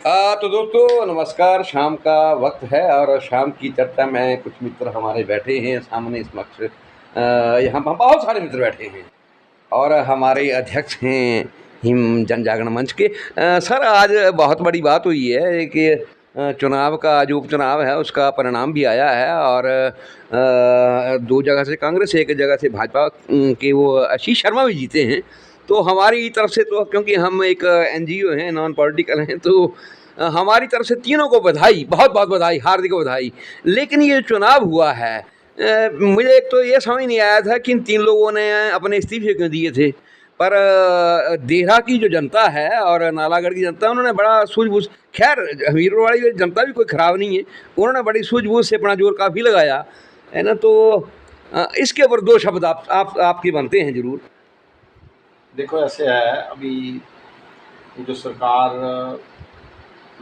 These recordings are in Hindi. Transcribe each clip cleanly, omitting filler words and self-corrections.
तो दोस्तों नमस्कार। शाम का वक्त है और शाम की चर्चा में कुछ मित्र हमारे बैठे हैं सामने इस वक्त। यहाँ पर बहुत सारे मित्र बैठे हैं और हमारे अध्यक्ष हैं हिम जन जागरण मंच के। सर आज बहुत बड़ी बात हुई है कि चुनाव का जो उपचुनाव है उसका परिणाम भी आया है और दो जगह से कांग्रेस, एक जगह से भाजपा के वो आशीष शर्मा भी जीते हैं। तो हमारी तरफ से तो क्योंकि हम एक एनजीओ हैं, नॉन पॉलिटिकल हैं, तो हमारी तरफ से तीनों को बधाई, बहुत बहुत बधाई, हार्दिक बधाई। लेकिन ये चुनाव हुआ है, मुझे एक तो ये समझ नहीं आया था कि इन तीन लोगों ने अपने इस्तीफे क्यों दिए थे। पर देहरा की जो जनता है और नालागढ़ की जनता, उन्होंने बड़ा सूझबूझ, खैर हमीरपुर वाली जो जनता भी कोई ख़राब नहीं है, उन्होंने बड़ी सूझबूझ से अपना जोर काफ़ी लगाया है ना। तो इसके ऊपर दो शब्द आपके बनते हैं ज़रूर। देखो ऐसे है, अभी ये जो सरकार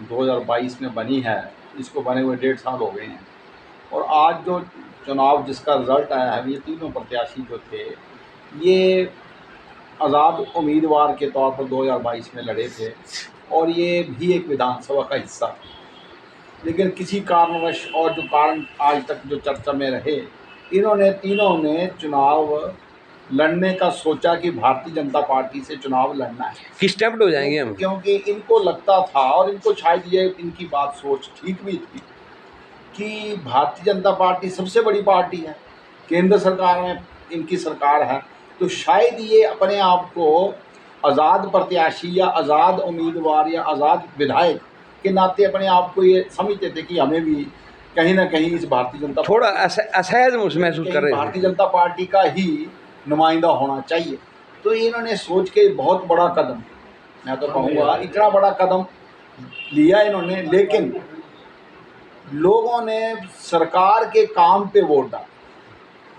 2022 में बनी है, इसको बने हुए 1.5 साल हो गए हैं और आज जो चुनाव जिसका रिज़ल्ट आया है, ये तीनों प्रत्याशी जो थे ये आज़ाद उम्मीदवार के तौर पर 2022 में लड़े थे और ये भी एक विधानसभा का हिस्सा था। लेकिन किसी कारणवश और जो कारण आज तक जो चर्चा में रहे, इन्होंने तीनों ने चुनाव लड़ने का सोचा कि भारतीय जनता पार्टी से चुनाव लड़ना है। किस टाइप हो जाएंगे हम? क्योंकि इनको लगता था और इनको शायद ये इनकी बात सोच ठीक भी थी कि भारतीय जनता पार्टी सबसे बड़ी पार्टी है, केंद्र सरकार में इनकी सरकार है, तो शायद ये अपने आप को आज़ाद प्रत्याशी या आज़ाद उम्मीदवार या आज़ाद विधायक के नाते अपने आप को ये समझते थे कि हमें भी कहीं ना कहीं इस भारतीय जनता थोड़ा असहज महसूस कर रहे थे। भारतीय जनता पार्टी का ही नुमाइंदा होना चाहिए। तो इन्होंने सोच के बहुत बड़ा कदम, मैं तो कहूँगा इतना बड़ा कदम लिया इन्होंने, लेकिन लोगों ने सरकार के काम पे वोट डाला,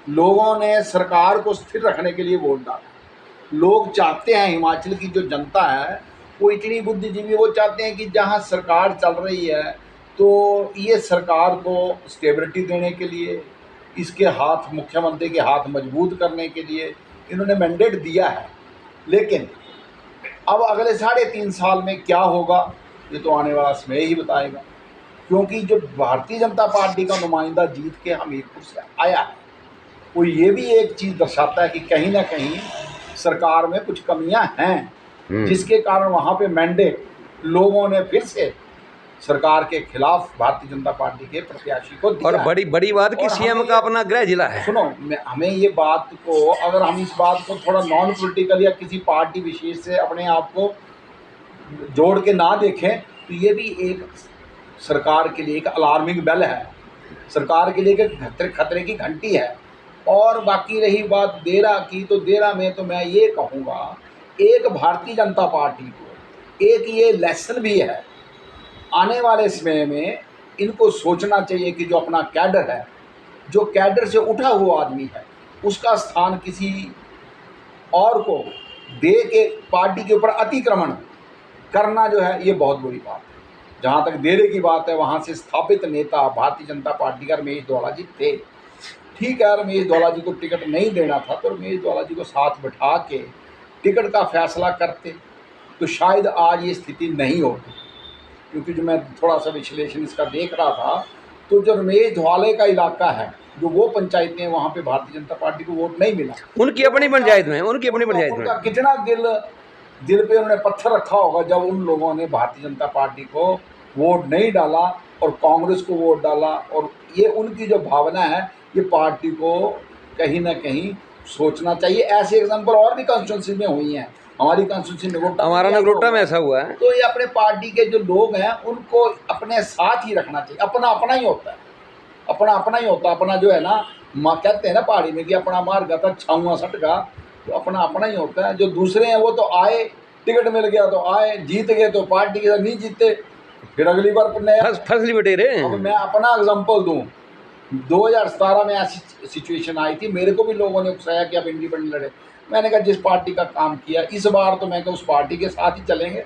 लोगों ने सरकार को स्थिर रखने के लिए वोट डाला। लोग चाहते हैं, हिमाचल की जो जनता है वो इतनी बुद्धिजीवी, वो चाहते हैं कि जहां सरकार चल रही है तो ये सरकार को स्टेबिलिटी देने के लिए, इसके हाथ, मुख्यमंत्री के हाथ मजबूत करने के लिए इन्होंने मैंडेट दिया है। लेकिन अब अगले 3.5 साल में क्या होगा ये तो आने वाला समय ही बताएगा, क्योंकि जो भारतीय जनता पार्टी का नुमाइंदा जीत के हमीरपुर से आया है वो ये भी एक चीज़ दर्शाता है कि कहीं ना कहीं सरकार में कुछ कमियां हैं, जिसके कारण वहाँ पे मैंडेट लोगों ने फिर से सरकार के खिलाफ भारतीय जनता पार्टी के प्रत्याशी को दिया। और बड़ी बात कि सीएम का अपना गृह जिला है। सुनो, हमें ये बात को, अगर हम इस बात को थोड़ा नॉन पॉलिटिकल या किसी पार्टी विशेष से अपने आप को जोड़ के ना देखें तो ये भी एक सरकार के लिए एक अलार्मिंग बेल है, सरकार के लिए एक खतरे की घंटी है। और बाकी रही बात देरा की, तो देरा में तो मैं ये कहूँगा, एक भारतीय जनता पार्टी को एक ये लेसन भी है, आने वाले समय में इनको सोचना चाहिए कि जो अपना कैडर है, जो कैडर से उठा हुआ आदमी है, उसका स्थान किसी और को दे के पार्टी के ऊपर अतिक्रमण करना जो है ये बहुत बुरी बात है। जहाँ तक देरे की बात है, वहाँ से स्थापित नेता भारतीय जनता पार्टी का रमेश धवाला जी थे। ठीक है, रमेश धवाला जी को टिकट नहीं देना था तो रमेश धवाला जी को साथ बिठा के टिकट का फैसला करते तो शायद आज ये स्थिति नहीं होती। क्योंकि जो मैं थोड़ा सा विश्लेषण इसका देख रहा था, तो जो रमेश धवाले का इलाका है, जो वो पंचायतें, वहाँ पे भारतीय जनता पार्टी को वोट नहीं मिला। उनकी अपनी पंचायत में, उनकी अपनी पंचायत में उनका कितना दिल पे उन्होंने पत्थर रखा होगा जब उन लोगों ने भारतीय जनता पार्टी को वोट नहीं डाला और कांग्रेस को वोट डाला। और ये उनकी जो भावना है, ये पार्टी को कहीं ना कहीं सोचना चाहिए। ऐसे एग्जाम्पल और भी कॉन्स्टिट्यूंसी में हुई हैं, हमारी कॉन्स्टिट्यूंसी में हमारा नगरोटा में ऐसा हुआ है। तो ये अपने पार्टी के जो लोग हैं उनको अपने साथ ही रखना चाहिए। अपना अपना ही होता है, अपना अपना ही होता है। अपना जो है ना, माँ कहते हैं ना पहाड़ी में कि अपना मार गया छाऊआ सट का, तो अपना अपना ही होता है। जो दूसरे हैं वो तो आए, टिकट मिल गया तो आए, जीत गए तो पार्टी के साथ, नहीं जीते फिर अगली बार नया फसली बटेरे। अब मैं अपना एग्जाम्पल दूँ, 2017 में ऐसी सिचुएशन आई थी, मेरे को भी लोगों ने उकसाया कि आप इंडिपेंडेंट लड़े। मैंने कहा जिस पार्टी का काम किया इस बार तो मैं उस पार्टी के साथ ही चलेंगे,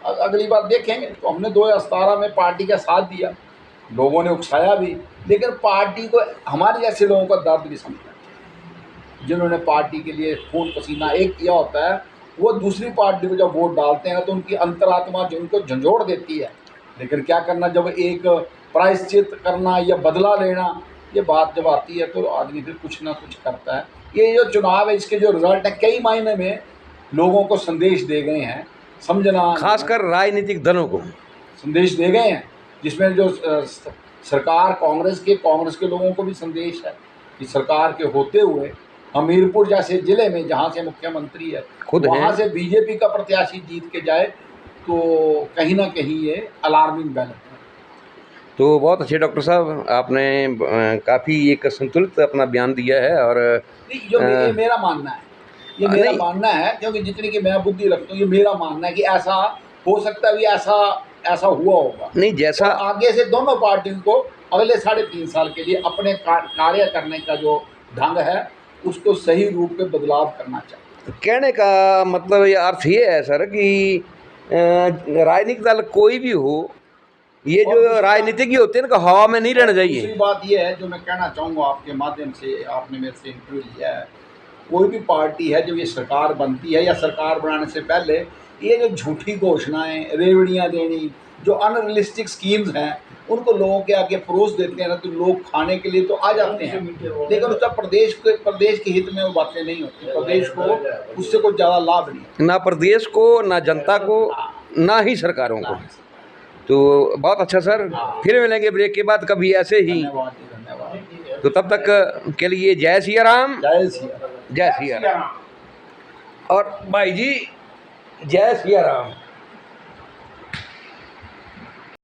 अगली बार देखेंगे। तो हमने 2017 में पार्टी का साथ दिया, लोगों ने उकसाया भी, लेकिन पार्टी को, हमारे जैसे लोगों का दर्द भी समझना चाहिए। जिन्होंने पार्टी के लिए खून पसीना एक किया होता है, वो दूसरी पार्टी को जब वोट डालते हैं तो उनकी अंतरात्मा जो उनको झंझोड़ देती है लेकिन क्या करना, जब एक प्रायश्चित करना या बदला लेना, ये बात जब आती है तो आदमी फिर कुछ ना कुछ करता है। ये जो चुनाव है, इसके जो रिजल्ट है, कई मायने में लोगों को संदेश दे गए हैं, समझना, खासकर राजनीतिक दलों को। संदेश दे गए हैं, जिसमें जो सरकार कांग्रेस के लोगों को भी संदेश है कि सरकार के होते हुए हमीरपुर जैसे जिले में, जहाँ से मुख्यमंत्री है खुद वहाँ हैं। से बीजेपी का प्रत्याशी जीत के जाए, तो कहीं ना कहीं ये अलार्मिंग बेल है। तो बहुत अच्छे डॉक्टर साहब, आपने काफ़ी एक संतुलित अपना बयान दिया है। और नहीं, ये मेरा मानना है, ये मेरा नहीं, मानना है, क्योंकि जितनी की मैं बुद्धि रखता हूँ, ये मेरा मानना है कि ऐसा हो सकता है भी, ऐसा हुआ होगा। नहीं, जैसा और आगे से दोनों पार्टियों को अगले 3.5 साल के लिए अपने कार्य करने का जो ढंग है, उसको सही रूप में बदलाव करना चाहिए। कहने का मतलब ये अर्थ ये है सर कि राजनीतिक दल कोई भी हो, ये और जो दूसरी राजनीतिक ही होते हैं ना, हवा में नहीं रहना दूसरी चाहिए। बात ये है जो मैं कहना चाहूँगा आपके माध्यम से, आपने मेरे से इंटरव्यू लिया है, कोई भी पार्टी है जब ये सरकार बनती है या सरकार बनाने से पहले, ये जो झूठी घोषणाएं, रेवड़ियाँ देनी, जो अनरियलिस्टिक स्कीम्स हैं, उनको लोगों के आगे परोस देते हैं ना, तो लोग खाने के लिए तो आ जाते हैं, लेकिन उसका प्रदेश के हित में वो बातें नहीं होती, प्रदेश को उससे कोई ज़्यादा लाभ नहीं। ना प्रदेश को, ना जनता को, ना ही सरकारों को। तो बहुत अच्छा सर, फिर मिलेंगे ब्रेक के बाद कभी ऐसे ही। धन्यवाद जी, धन्यवाद। तो तब तक के लिए जय सिया राम, जय सिया राम। जय सिया राम। और भाई जी, जय सिया राम।